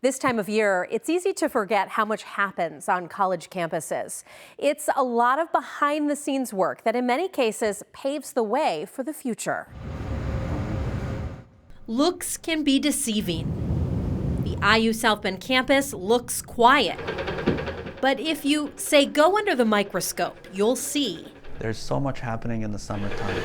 This time of year, it's easy to forget how much happens on college campuses. It's a lot of behind-the-scenes work that in many cases paves the way for the future. Looks can be deceiving. The IU South Bend campus looks quiet. But if you, say, go under the microscope, you'll see. There's so much happening in the summertime.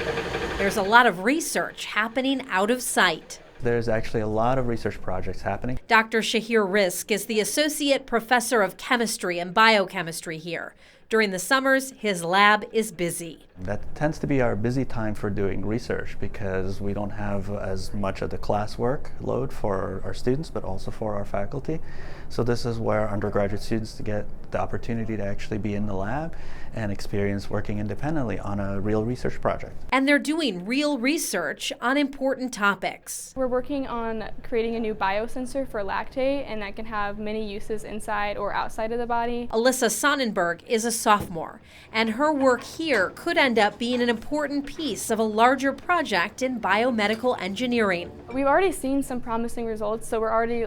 There's a lot of research happening out of sight. There's actually a lot of research projects happening. Dr. Shahir Rizk is the Associate Professor of Chemistry and Biochemistry here. During the summers, his lab is busy. That tends to be our busy time for doing research because we don't have as much of the classwork load for our students, but also for our faculty. So this is where undergraduate students get the opportunity to actually be in the lab and experience working independently on a real research project. And they're doing real research on important topics. We're working on creating a new biosensor for lactate, and that can have many uses inside or outside of the body. Alyssa Sonnenberg is a sophomore, and her work here could end up being an important piece of a larger project in biomedical engineering. We've already seen some promising results, so we're already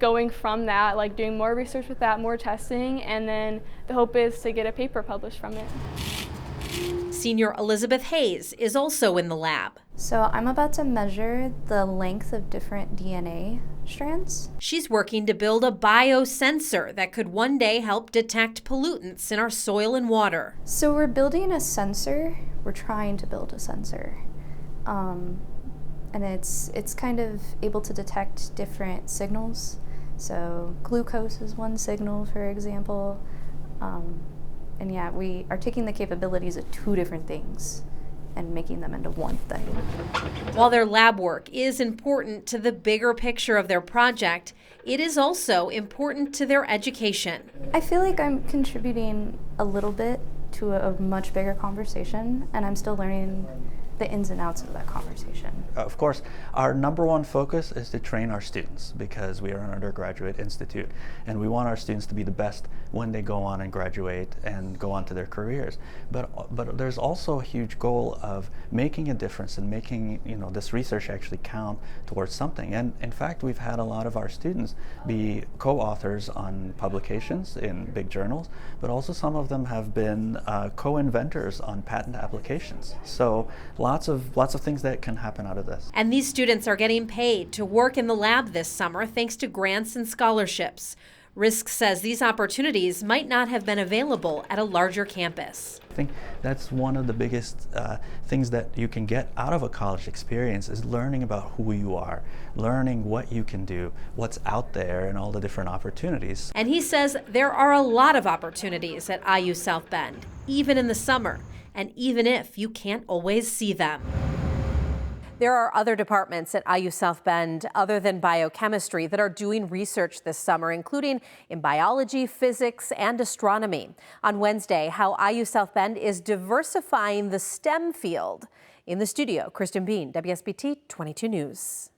going from that, like doing more research with that, more testing, and then the hope is to get a paper published from it. Senior Elizabeth Hayes is also in the lab. So I'm about to measure the length of different DNA strands. She's working to build a biosensor that could one day help detect pollutants in our soil and water. So we're building a sensor. We're trying to build a sensor. And it's kind of able to detect different signals. So glucose is one signal, for example. And yeah, we are taking the capabilities of two different things and making them into one thing. While their lab work is important to the bigger picture of their project, it is also important to their education. I feel like I'm contributing a little bit to a much bigger conversation, and I'm still learning the ins and outs of that conversation. Of course, our number one focus is to train our students because we are an undergraduate institute and we want our students to be the best when they go on and graduate and go on to their careers. But there's also a huge goal of making a difference and making this research actually count towards something. And in fact, we've had a lot of our students be co-authors on publications in big journals, but also some of them have been co-inventors on patent applications. So lots of things that can happen out of this. And these students are getting paid to work in the lab this summer thanks to grants and scholarships. Rizk says these opportunities might not have been available at a larger campus. I think that's one of the biggest things that you can get out of a college experience is learning about who you are, learning what you can do, what's out there, and all the different opportunities. And he says there are a lot of opportunities at IU South Bend, even in the summer, and even if you can't always see them. There are other departments at IU South Bend other than biochemistry that are doing research this summer, including in biology, physics, and astronomy. On Wednesday, how IU South Bend is diversifying the STEM field. In the studio, Kristen Bean, WSBT 22 News.